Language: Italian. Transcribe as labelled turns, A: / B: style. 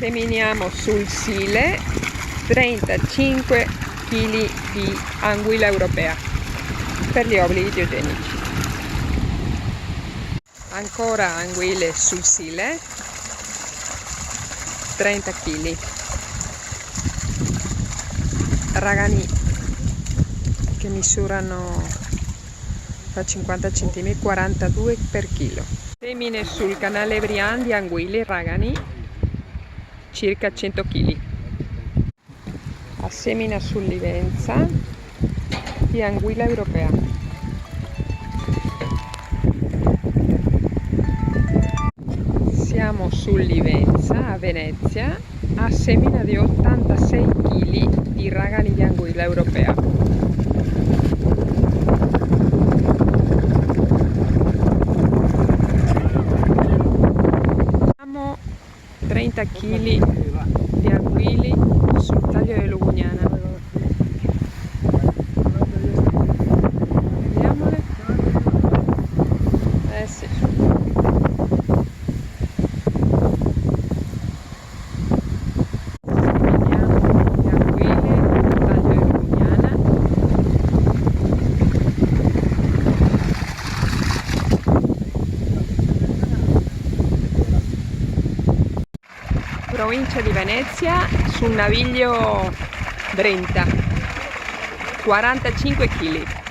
A: Seminiamo sul Sile 35 kg di anguilla europea per gli obblighi igienici. Ancora anguille sul Sile, 30 kg. Ragani che misurano da 50 cm, 42 per chilo. Semine sul canale Brian di anguille ragani, circa 100 kg. A semina sull'Ivenza di anguilla europea. Siamo sull'Ivenza a Venezia a semina di 86 kg di ragani di anguilla europea. Abbiamo 30 kg di anguille sul taglio di Lugugnana. Vediamole. Sì. Provincia di Venezia, sul Naviglio Brenta, 45 kg.